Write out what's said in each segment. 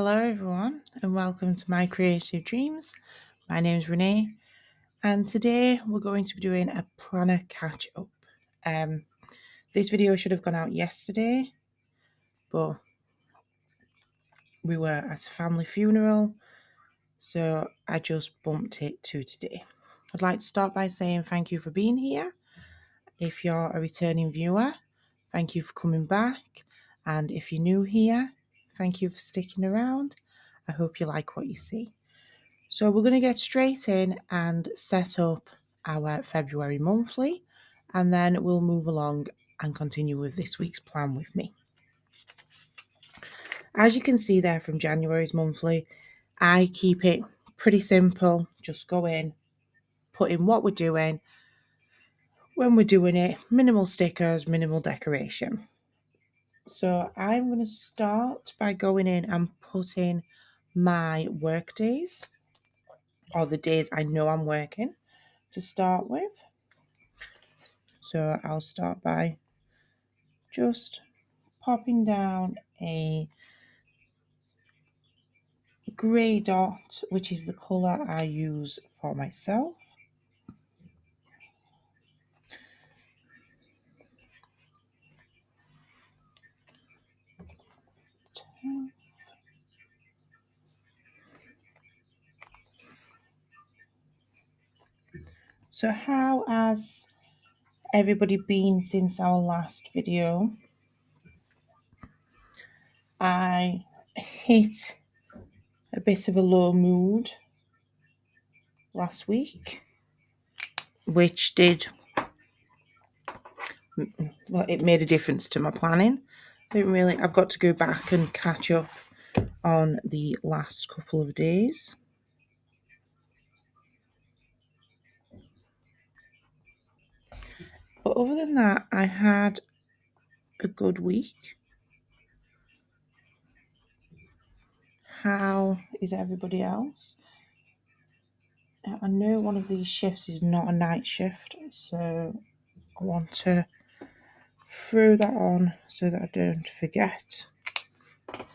Hello everyone and welcome to my creative dreams. My name is Renee and today we're going to be doing a planner catch up. This video should have gone out yesterday, but we were at a family funeral, so I just bumped it to today. I'd like to start by saying thank you for being here. If you're a returning viewer, thank you for coming back, and if you're new here, thank you for sticking around. I hope you like what you see. So we're going to get straight in and set up our February monthly, and then we'll move along and continue with this week's plan with me. As you can see there from January's monthly, I keep it pretty simple. Just go in, put in what we're doing, when we're doing it, minimal stickers, minimal decoration. So I'm going to start by going in and putting my work days, or the days I know I'm working, to start with. So I'll start by just popping down a grey dot, which is the colour I use for myself. So how has everybody been since our last video? I hit a bit of a low mood last week, which it made a difference to my planning. I've got to go back and catch up on the last couple of days. But other than that, I had a good week. How is everybody else? I know one of these shifts is not a night shift, so I want to throw that on so that I don't forget. Okay.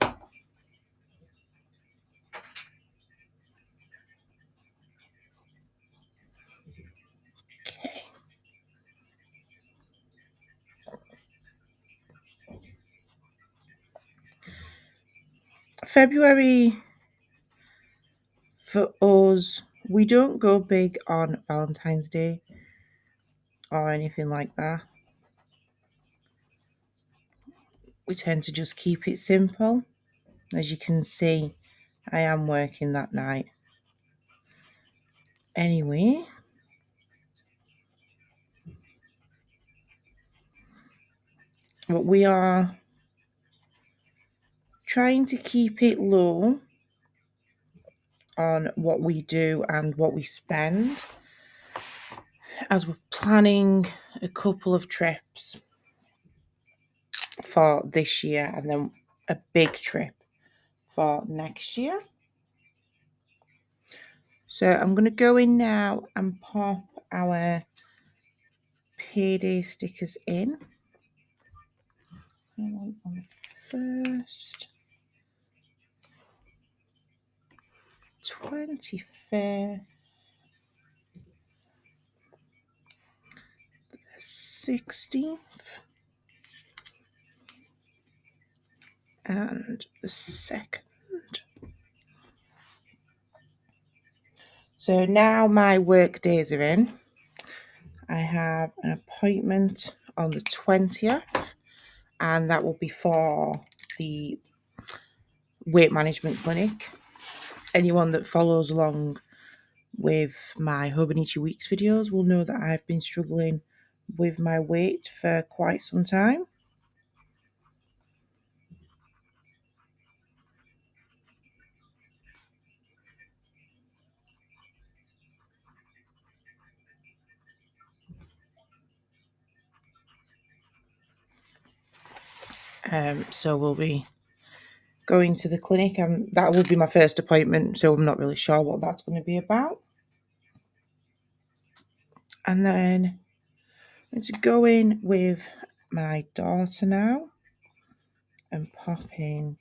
February for us, we don't go big on Valentine's Day or anything like that. We tend to just keep it simple. As you can see, I am working that night. Anyway, but we are trying to keep it low on what we do and what we spend, as we're planning a couple of trips for this year and then a big trip for next year. So I'm going to go in now and pop our payday stickers in. On the first, 25th, 16th, and the 2nd. So now my work days are in. I have an appointment on the 20th, and that will be for the weight management clinic. Anyone that follows along with my Hobonichi Weeks videos will know that I've been struggling with my weight for quite some time. So we'll be going to the clinic, and that will be my first appointment, so I'm not really sure what that's going to be about. And then I'm going to go in with my daughter now and pop in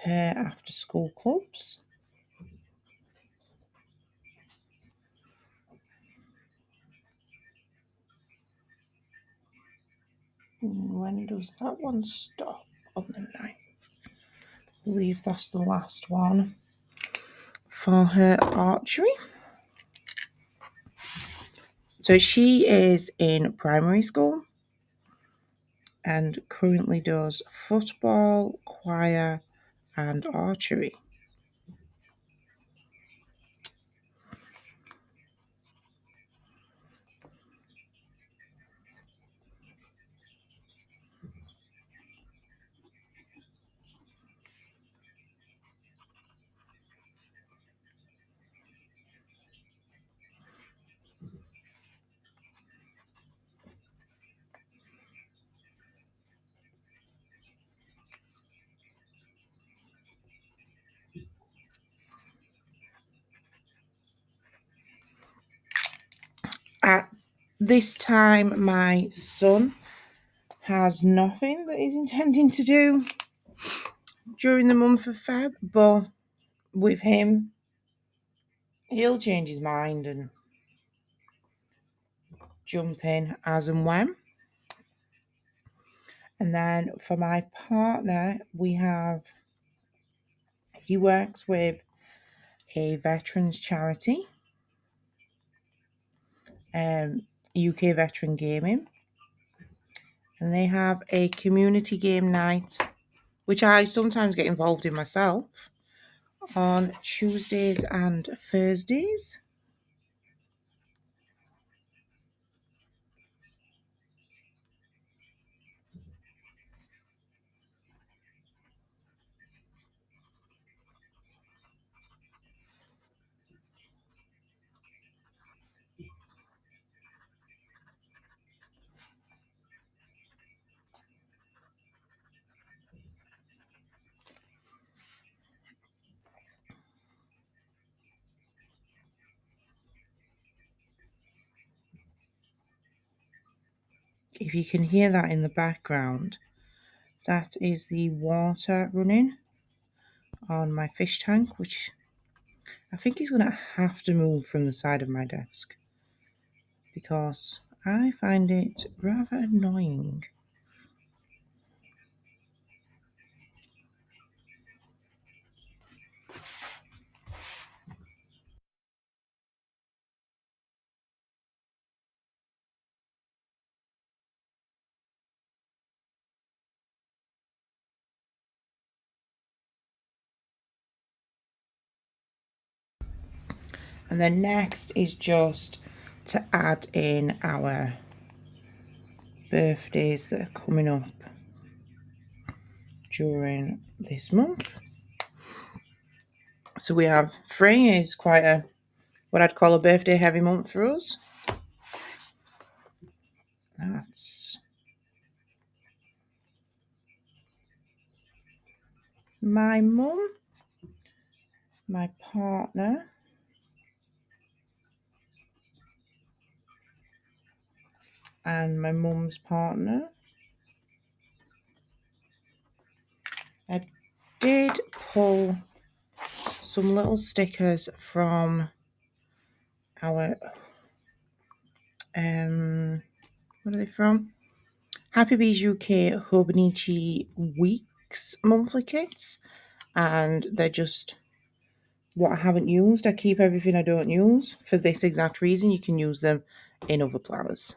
her after school clubs. When does that one stop? On the 9th. I believe that's the last one for her archery. So she is in primary school and currently does football, choir, and archery. At this time, my son has nothing that he's intending to do during the month of Feb, but with him, he'll change his mind and jump in as and when. And then for my partner, he works with a veterans charity, UK Veteran Gaming, and they have a community game night, which I sometimes get involved in myself, on Tuesdays and Thursdays. If you can hear that in the background, that is the water running on my fish tank, which I think he's going to have to move from the side of my desk because I find it rather annoying. And then next is just to add in our birthdays that are coming up during this month. So we have Frey is quite what I'd call a birthday heavy month for us. That's my mum, my partner, and my mum's partner. I did pull some little stickers from our what are they from? Happy Bees UK Hobonichi Weeks monthly kits, and they're just what I haven't used. I keep everything I don't use for this exact reason. You can use them in other planners.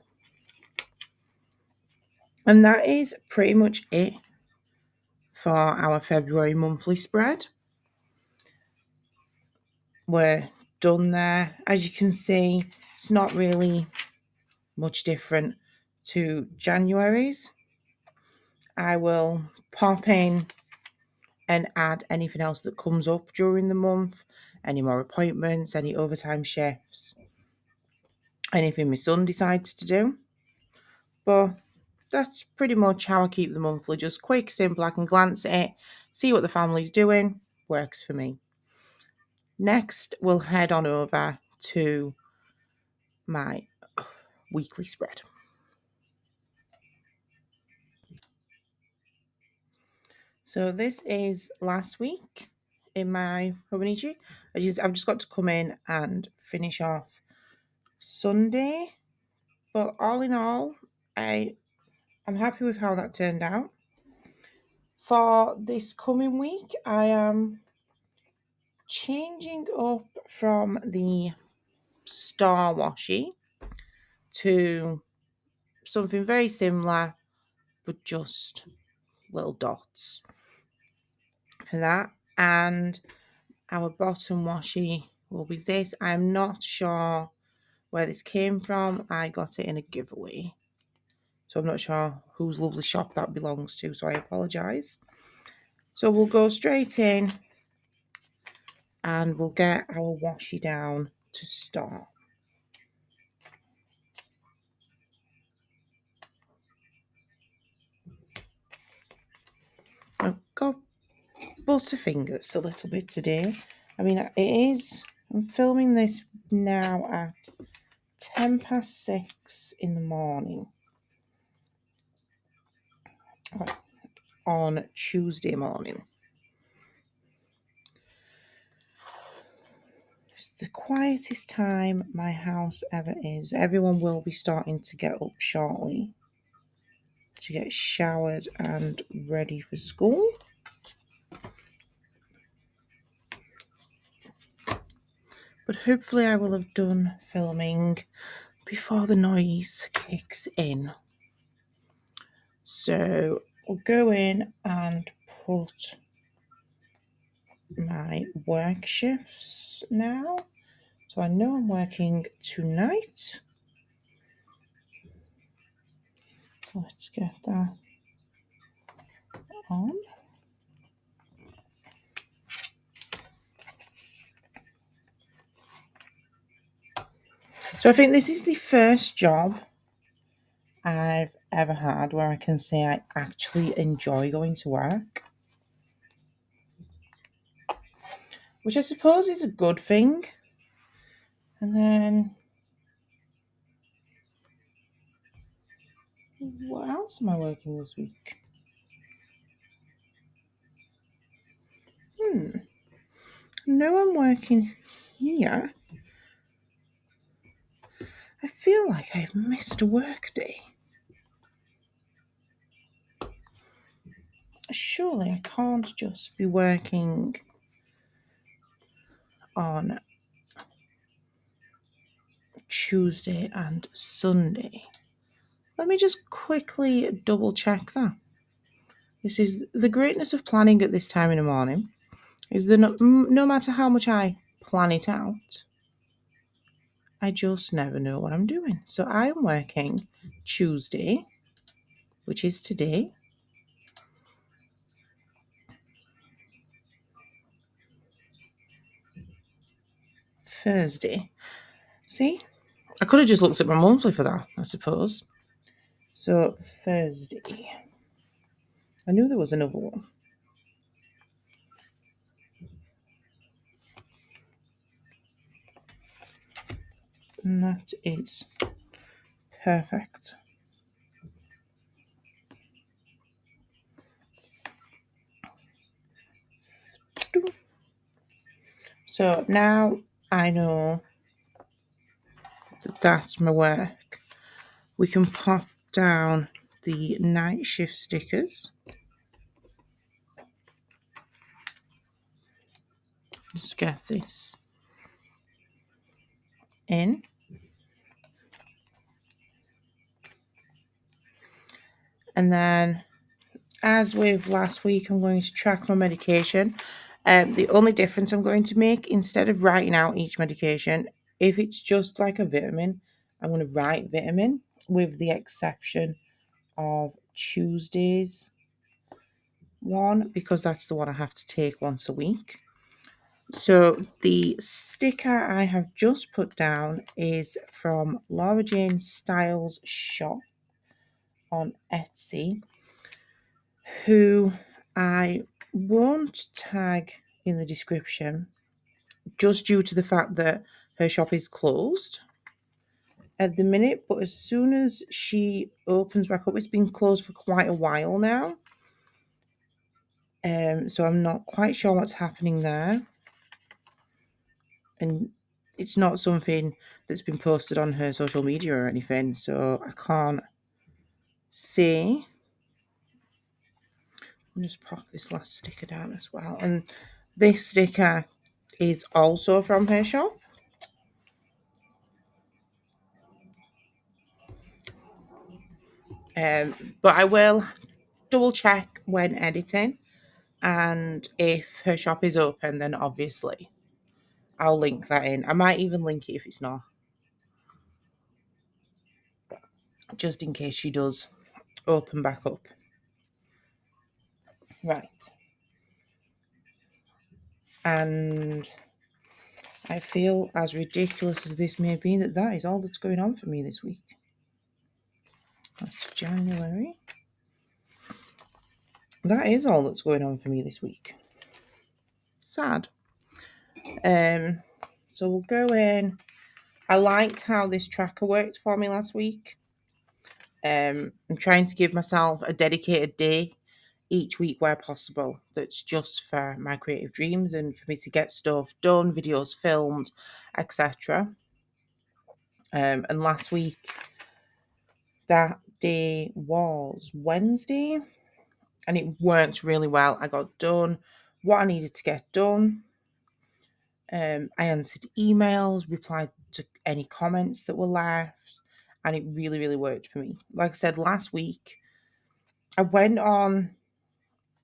And that is pretty much it for our February monthly spread. We're done there. As you can see, it's not really much different to January's. I will pop in and add anything else that comes up during the month, any more appointments, any overtime shifts, anything my son decides to do. But that's pretty much how I keep the monthly, just quick, simple. I can glance at it, see what the family's doing, works for me. Next, we'll head on over to my weekly spread. So this is last week in my Hobonichi. I've just got to come in and finish off Sunday. But all in all, I'm happy with how that turned out. For this coming week, I am changing up from the star washi to something very similar, but just little dots for that. And our bottom washi will be this. I'm not sure where this came from. I got it in a giveaway, so I'm not sure whose lovely shop that belongs to, so I apologise. So we'll go straight in and we'll get our washi down to start. I've got butterfingers a little bit today. I mean, I'm filming this now at 6:10 in the morning on Tuesday morning. It's the quietest time my house ever is. Everyone will be starting to get up shortly to get showered and ready for school. But hopefully I will have done filming before the noise kicks in. So I'll go in and put my work shifts now. So I know I'm working tonight. So let's get that on. So I think this is the first job I've ever had where I can say I actually enjoy going to work, which I suppose is a good thing. And then what else am I working this week? No, I'm working here. I feel like I've missed a work day. Surely I can't just be working on Tuesday and Sunday. Let me just quickly double check that. This is the greatness of planning at this time in the morning, is that no matter how much I plan it out, I just never know what I'm doing. So I'm working Tuesday, which is today, Thursday. See? I could have just looked at my monthly for that, I suppose. So Thursday. I knew there was another one. And that is perfect. So now I know that that's my work. We can pop down the night shift stickers. Let's get this in. And then, as with last week, I'm going to track my medication. The only difference I'm going to make, instead of writing out each medication, if it's just like a vitamin, I'm going to write vitamin, with the exception of Tuesday's one, because that's the one I have to take once a week. So the sticker I have just put down is from Laura Jane Styles shop on Etsy, who I won't tag in the description just due to the fact that her shop is closed at the minute, but as soon as she opens back up, it's been closed for quite a while now. So I'm not quite sure what's happening there. And it's not something that's been posted on her social media or anything, so I can't see. I'll just pop this last sticker down as well. And this sticker is also from her shop. But I will double check when editing, and if her shop is open, then obviously I'll link that in. I might even link it if it's not, just in case she does open back up. Right. And I feel, as ridiculous as this may be, that is all that's going on for me this week. That's January. That is all that's going on for me this week. Sad. So we'll go in. I liked how this tracker worked for me last week. I'm trying to give myself a dedicated day each week where possible that's just for my creative dreams and for me to get stuff done, videos filmed, etc. And last week, that day was Wednesday, and it worked really well. I got done what I needed to get done. I answered emails, replied to any comments that were left, and it really, really worked for me. Like I said, last week, I went on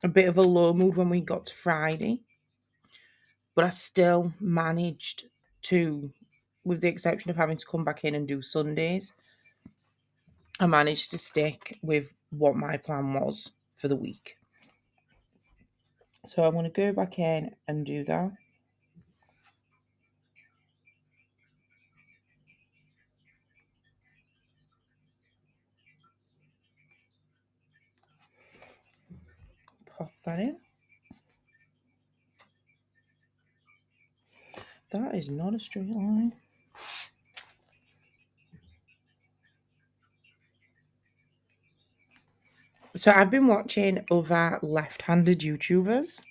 a bit of a low mood when we got to Friday, but I still managed to, with the exception of having to come back in and do Sundays, I managed to stick with what my plan was for the week. So I'm going to go back in and do that. Pop that in. That is not a straight line. So I've been watching other left-handed YouTubers,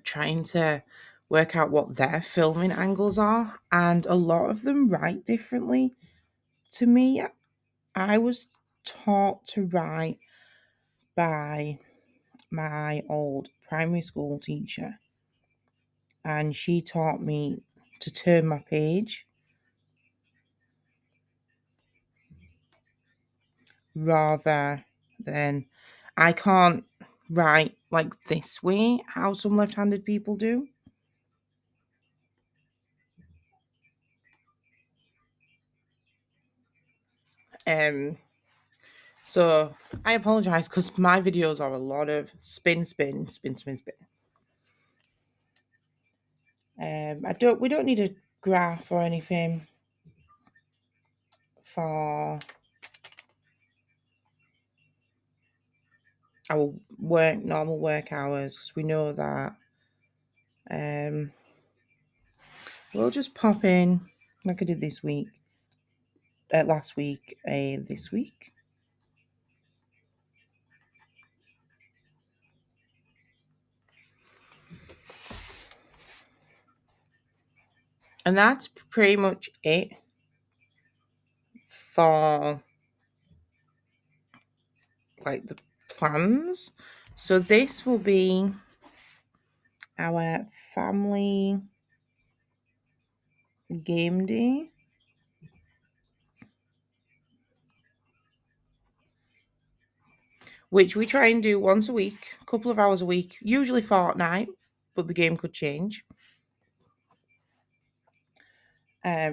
trying to work out what their filming angles are, and a lot of them write differently. To me, I was taught to write by my old primary school teacher, and she taught me to turn my page rather than, I can't write like this way how some left-handed people do. So I apologize because my videos are a lot of spin, spin, spin, spin, spin. We don't need a graph or anything for our normal work hours, because we know that. We'll just pop in like I did this week, last week, this week. And that's pretty much it for like the plans. So this will be our family game day. Which we try and do once a week, a couple of hours a week, usually fortnight, but the game could change.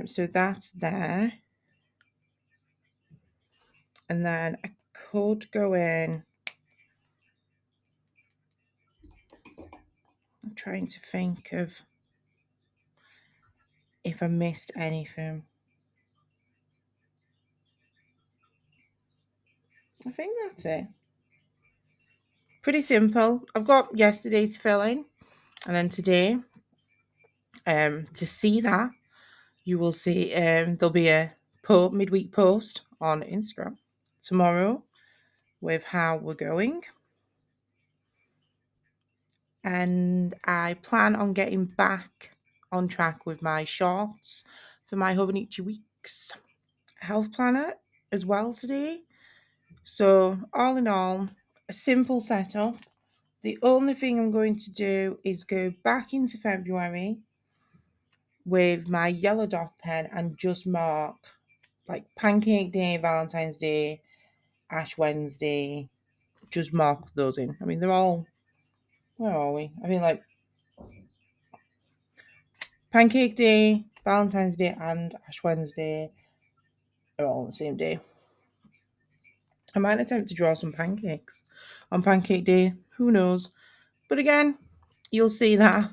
So that's there. And then I could go in. I'm trying to think of if I missed anything. I think that's it. Pretty simple. I've got yesterday to fill in, and then today. To see that, you will see there'll be a midweek post on Instagram tomorrow with how we're going. and I plan on getting back on track with my shorts for my Hobonichi Weeks health planner as well today. So, all in all, a simple setup. The only thing I'm going to do is go back into February with my yellow dot pen and just mark like Pancake Day, Valentine's Day, Ash Wednesday, just mark those in. I mean, they're all, where are we? I mean, like Pancake Day, Valentine's Day, and Ash Wednesday are all on the same day. I might attempt to draw some pancakes on Pancake Day, who knows? But again, you'll see that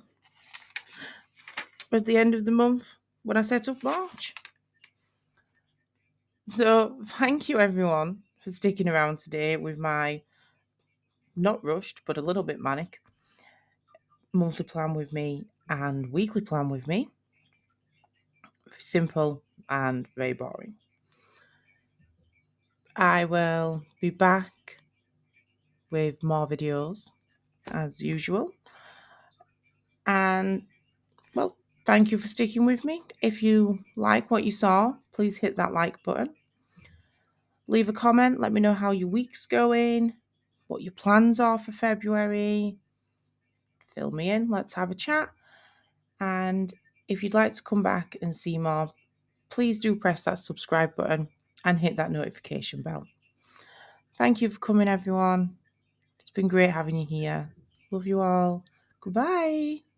at the end of the month when I set up March. So, thank you everyone for sticking around today with my not rushed but a little bit manic monthly plan with me and weekly plan with me. Simple and very boring. I will be back with more videos as usual. And well, thank you for sticking with me. If you like what you saw, please hit that like button. Leave a comment, let me know how your week's going, what your plans are for February. Fill me in, let's have a chat. And if you'd like to come back and see more, please do press that subscribe button and hit that notification bell. Thank you for coming, everyone. It's been great having you here. Love you all. Goodbye.